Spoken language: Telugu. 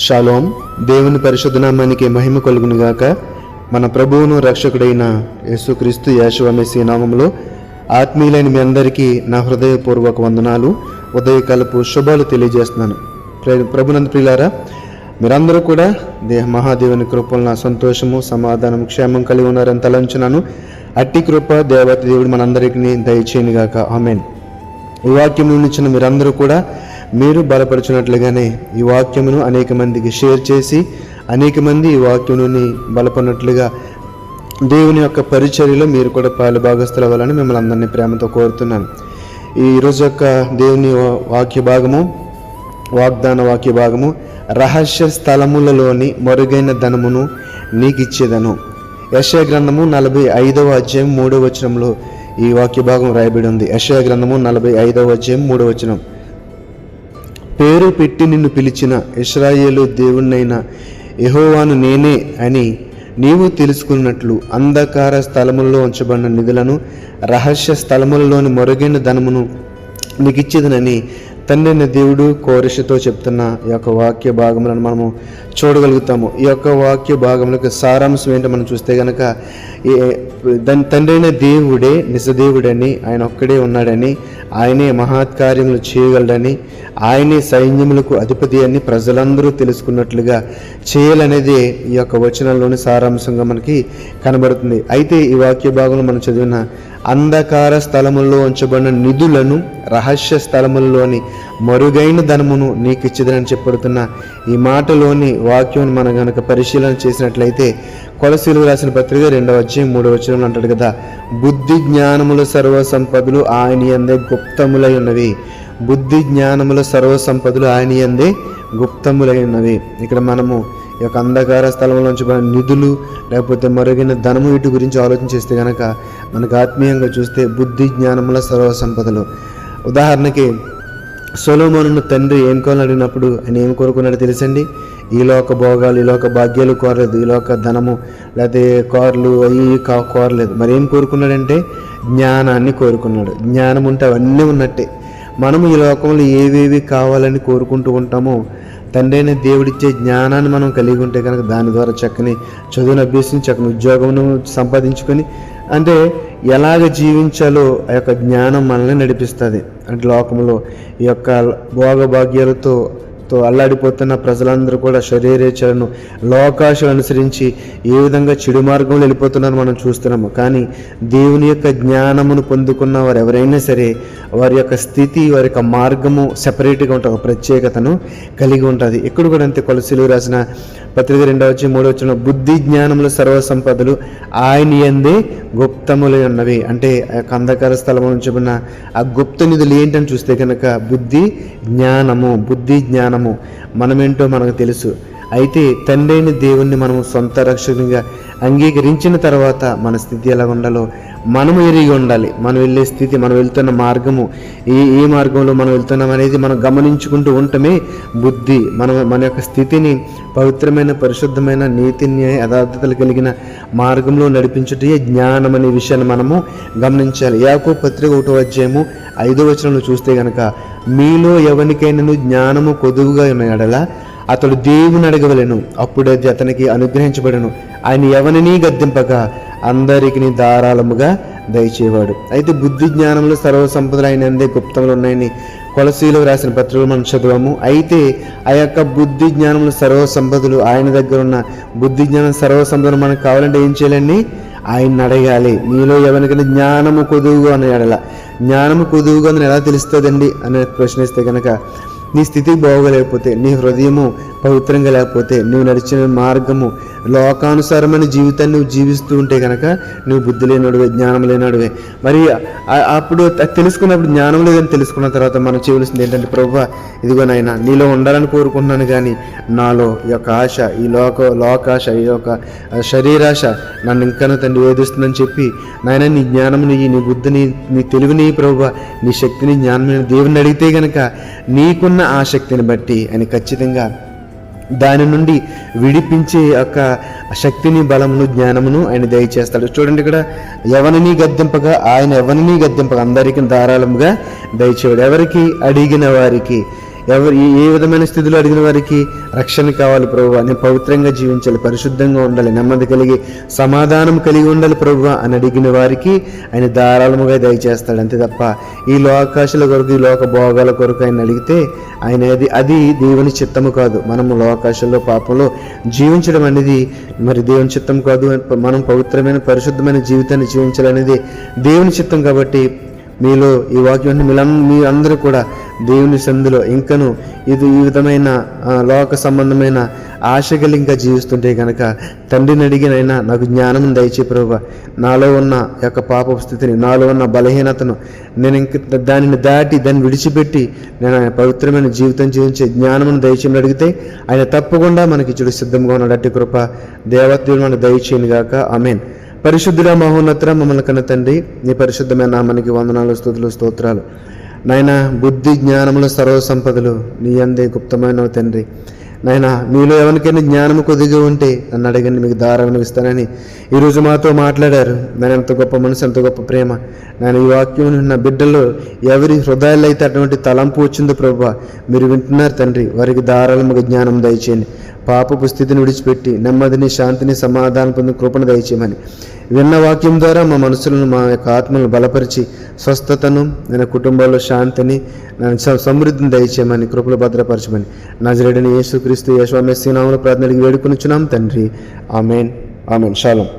షాలోమ్. దేవుని పరిశుద్ధ నామానికి మహిమ కలుగునుగాక. మన ప్రభువును రక్షకుడైన యేసుక్రీస్తు యేషువ మెస్సీ నామములో ఆత్మీయులైన మీ అందరికీ నా హృదయపూర్వక వందనాలు, ఉదయకాలపు శుభాలు తెలియజేస్తున్నాను. ప్రభునందు ప్రియులారా, మీరందరూ కూడా మహాదేవుని కృపల సంతోషము, సమాధానం, క్షేమం కలిగి ఉన్నారని తలంచున్నాను. అట్టి కృప దేవత దేవుడు మనందరికీ దయచేయనుగాక. ఆమేన్. ఈ వాక్యం నుండి మీరందరూ కూడా మీరు బలపరచున్నట్లుగానే ఈ వాక్యమును అనేక మందికి షేర్ చేసి అనేక మంది ఈ వాక్యముని బలపడినట్లుగా దేవుని యొక్క పరిచర్యలో మీరు కూడా పాలు భాగస్థులు అవ్వాలని మిమ్మల్ని అందరినీ ప్రేమతో కోరుతున్నాను. ఈరోజు యొక్క దేవుని వాక్య భాగము, వాగ్దాన వాక్య భాగము, రహస్య స్థలములలోని మరుగైన ధనమును నీకు ఇచ్చేదను. యెషయా గ్రంథము 45వ అధ్యాయం 3వ వచనంలో ఈ వాక్య భాగం రాయబడి ఉంది. యెషయా గ్రంథము 45వ అధ్యాయం 3వ వచనం. పేరు పెట్టి నిన్ను పిలిచిన ఇశ్రాయేలు దేవుణ్ణైన యెహోవాను నేనే అని నీవు తెలుసుకున్నట్లు అంధకార స్థలములలో ఉంచబడిన నిధులను, రహస్య స్థలములలోని మరుగైన ధనమును నీకు ఇచ్చేదనని తండ్రి దేవుడు కోరిషతో చెప్తున్న ఈ యొక్క వాక్య భాగములను మనము చూడగలుగుతాము. ఈ యొక్క వాక్య భాగములకు సారాంశం ఏంటో మనం చూస్తే కనుక, తండ్రి అయిన దేవుడే నిజదేవుడని, ఆయన ఒక్కడే ఉన్నాడని, ఆయనే మహత్కార్యములు చేయగలడని, ఆయనే సైన్యములకు అధిపతి అని ప్రజలందరూ తెలుసుకున్నట్లుగా చేయాలనేది ఈ యొక్క వచనంలోని సారాంశంగా మనకి కనబడుతుంది. అయితే ఈ వాక్య భాగంలో మనం చదివిన అంధకార స్థలముల్లో ఉంచబడిన నిధులను, రహస్య స్థలములలోని మరుగైన ధనమును నీకు ఇచ్చేదని చెప్పబడుతున్న ఈ మాటలోని వాక్యం మనం కనుక పరిశీలన చేసినట్లయితే, కొలసీలకు రాసిన పత్రిక 2వ అధ్యాయం 3వ వచనంలో అంటాడు కదా, బుద్ధి జ్ఞానముల సర్వ సంపదలు ఆయన యందే గుప్తములై ఉన్నవి. బుద్ధి జ్ఞానముల సర్వ సంపదలు ఆయన యందే గుప్తములై ఉన్నవి. ఇక్కడ మనము ఈ యొక్క అంధకార స్థలంలోంచి నిధులు లేకపోతే మరుగైన ధనము వీటి గురించి ఆలోచన చేస్తే కనుక మనకు ఆత్మీయంగా చూస్తే బుద్ధి జ్ఞానముల సర్వ సంపదలు. ఉదాహరణకి సొలొమోనును తండ్రి ఏం కావాలని అడిగినప్పుడు ఆయన ఏం కోరుకున్నాడు తెలుసండి? ఈ లోక భోగాలు, ఈ లోక భాగ్యాలు కోరలేదు, ఈ లోక ధనము లేకపోతే కార్లు అవి కోరలేదు. మరి ఏం కోరుకున్నాడంటే జ్ఞానాన్ని కోరుకున్నాడు. జ్ఞానం ఉంటే అవన్నీ ఉన్నట్టే. మనము ఈ లోకంలో ఏవేవి కావాలని కోరుకుంటూ ఉంటామో తండ్రి అయిన దేవుడిచ్చే జ్ఞానాన్ని మనం కలిగి ఉంటే కనుక దాని ద్వారా చక్కని చదువును అభ్యసించి చక్కని ఉద్యోగమును సంపాదించుకొని, అంటే ఎలాగ జీవించాలో ఆ యొక్క జ్ఞానం మనల్ని నడిపిస్తుంది. అంటే లోకంలో ఈ యొక్క భోగభాగ్యాలతో అల్లాడిపోతున్న ప్రజలందరూ కూడా శరీరేచ్ఛలను, లోకాశలు అనుసరించి ఏ విధంగా చెడు మార్గంలో వెళ్ళిపోతున్నారో మనం చూస్తున్నాము. కానీ దేవుని యొక్క జ్ఞానమును పొందుకున్న వారు ఎవరైనా సరే వారి యొక్క స్థితి, వారి యొక్క మార్గము సెపరేట్గా ఉంటుంది, ఒక ప్రత్యేకతను కలిగి ఉంటుంది. ఇక్కడ కూడా అంతే. కొలసీలకు రాసిన పత్రిక 2వ అధ్యాయం 3వ వచనం, బుద్ధి జ్ఞానముల సర్వ సంపదలు ఆయన యందే గుప్తములై ఉన్నవి. అంటే ఆ యొక్క అంధకార స్థలం నుంచి ఉన్న ఆ గుప్త నిధులు ఏంటని చూస్తే కనుక బుద్ధి జ్ఞానము. బుద్ధి జ్ఞానము మనమేంటో మనకు తెలుసు. అయితే తండ్రి అయిన దేవుణ్ణి మనము సొంత రక్షకునిగా అంగీకరించిన తర్వాత మన స్థితి ఎలా ఉండాలో మనము ఎరిగి ఉండాలి. మనం వెళ్ళే స్థితి, మనం వెళ్తున్న మార్గము, ఏ మార్గంలో మనం వెళ్తున్నాం అనేది మనం గమనించుకుంటూ ఉండటమే బుద్ధి. మన యొక్క స్థితిని పవిత్రమైన, పరిశుద్ధమైన, నీతి, న్యాయ, యథార్థతలు కలిగిన మార్గంలో నడిపించుటే జ్ఞానం అనే విషయాన్ని మనము గమనించాలి. యాకోబు పత్రిక 1వ అధ్యాయము 5వ వచనంలో చూస్తే కనుక, మీలో ఎవరికైనా జ్ఞానము కొదువుగా ఉన్న యెడల అతడు దేవుని అడగవలెను, అప్పుడది అతనికి అనుగ్రహించబడను. ఆయన ఎవరిని గద్దింపక అందరికీ ధారాళముగా దయచేవాడు. అయితే బుద్ధి జ్ఞానంలో సర్వ సంపదలు ఆయన అందే గుప్తములు ఉన్నాయని కొలసీలకు రాసిన పత్రికలు మనం చదివాము. అయితే ఆ యొక్క బుద్ధి జ్ఞానంలో సర్వ సంపదలు, ఆయన దగ్గర ఉన్న బుద్ధి జ్ఞానం సర్వ సంపదలు మనకు కావాలంటే ఏం చేయాలండి? ఆయన్ని అడగాలి. మీలో ఎవరికైనా జ్ఞానము కొదువుగా ఉన్న యెడల, జ్ఞానము కొదువుగా ఉందని ఎలా తెలుస్తుందండి అనే ప్రశ్నిస్తే కనుక, నీ స్థితి బాగోలేకపోతే, నీ హృదయము పవిత్రంగా లేకపోతే, నువ్వు నడిచిన మార్గము లోకానుసారమైన జీవితాన్ని నువ్వు జీవిస్తూ ఉంటే కనుక నువ్వు బుద్ధి లేనడువే, జ్ఞానం లేనడువే. మరి అప్పుడు తెలుసుకున్నప్పుడు, జ్ఞానం లేదని తెలుసుకున్న తర్వాత మనం చేయవలసింది ఏంటంటే, ప్రభువా ఇదిగో నాయన నీలో ఉండాలని కోరుకుంటున్నాను, కానీ నాలో ఈ యొక్క ఆశ, ఈ లోకాశ, ఈ యొక్క శరీరాశ నన్ను ఇంకా తండ్రి వేధిస్తుందని చెప్పి, నాయన నీ జ్ఞానముని, నీ బుద్ధిని, నీ తెలివిని, ప్రభువా నీ శక్తిని, జ్ఞానం దేవుని అడిగితే కనుక నీకున్న ఆ శక్తిని బట్టి ఆయన ఖచ్చితంగా దాని నుండి విడిపించే యొక్క శక్తిని, బలమును, జ్ఞానమును ఆయన దయచేస్తాడు. చూడండి, ఇక్కడ ఎవరిని గద్దింపగా, ఆయన ఎవరిని గద్దింపగా అందరికీ ధారాళముగా దయచేవాడు. ఎవరికి? అడిగిన వారికి. ఏ విధమైన స్థితిలో అడిగిన వారికి రక్షణ కావాలి ప్రభువా, నేను పవిత్రంగా జీవించాలి, పరిశుద్ధంగా ఉండాలి, నెమ్మది కలిగి సమాధానం కలిగి ఉండాలి ప్రభువా అని అడిగిన వారికి ఆయన ధారాళముగా దయచేస్తాడు. అంతే తప్ప ఈ లోకాశల కొరకు, ఈ లోక భోగాల కొరకు ఆయన అడిగితే ఆయన అది దేవుని చిత్తము కాదు. మనము లోకాశల్లో పాపంలో జీవించడం అనేది మరి దేవుని చిత్తం కాదు. మనం పవిత్రమైన పరిశుద్ధమైన జీవితాన్ని జీవించాలనేది దేవుని చిత్తం. కాబట్టి మీలో ఈ వాక్యం మీ అందరూ కూడా దేవుని సంధిలో ఇంకను ఈ విధమైన లోక సంబంధమైన ఆశ కలిగి ఇంకా జీవిస్తుంటే కనుక తండ్రిని అడిగినైనా నాకు జ్ఞానం దయచే ప్రభువా, నాలో ఉన్న యొక్క పాప స్థితిని, నాలో ఉన్న బలహీనతను నేను ఇంక దానిని దాన్ని విడిచిపెట్టి నేను ఆయన పవిత్రమైన జీవితం జీవించే జ్ఞానమును దయచేయమని అడిగితే ఆయన తప్పకుండా మనకి ఇచ్చుడు సిద్ధంగా ఉన్నాడు. అట్టి కృప దేవదేవుడు మనకు దయచేయను గాక. ఆమేన్. పరిశుద్ధుడా మహోన్నత మమ్మల్ని కన్న తండ్రి, నీ పరిశుద్ధమైన నామానికి వందనాలు, స్తుతులు, స్తోత్రాలు. నాయన బుద్ధి జ్ఞానముల సర్వ సంపదలు నీ అందే గుప్తమైన తండ్రి. నాయన మీలో ఎవరికైనా జ్ఞానము కొద్దిగా ఉంటే నన్ను అడగండి, మీకు ధారాళం ఇస్తానని ఈరోజు మాతో మాట్లాడారు. నేను ఎంత గొప్ప మనసు, ఎంత గొప్ప ప్రేమ. నేను ఈ వాక్యం నా బిడ్డల్లో ఎవరి హృదయాల్లో అయితే అటువంటి తలంపు వచ్చిందో ప్రభువా, మీరు వింటున్నారు తండ్రి, వారికి ధారాళముగా జ్ఞానం దయచేయండి. పాపపు స్థితిని విడిచిపెట్టి నెమ్మదిని, శాంతిని, సమాధానం పొందిన కృపను దయచేయమని విన్న వాక్యం ద్వారా మా మనసులను, మా యొక్క ఆత్మలను బలపరిచి స్వస్థతను, నేను కుటుంబంలో శాంతిని, నేను సమృద్ధిని దయచేయమని, కృపలు భద్రపరచమని నజరేయుడైన యేసుక్రీస్తు యేసు మెస్సీ నామములో ప్రార్థన అడిగి వేడుకొనుచున్నాం తండ్రి. ఆమేన్. ఆమేన్. షాలోమ్.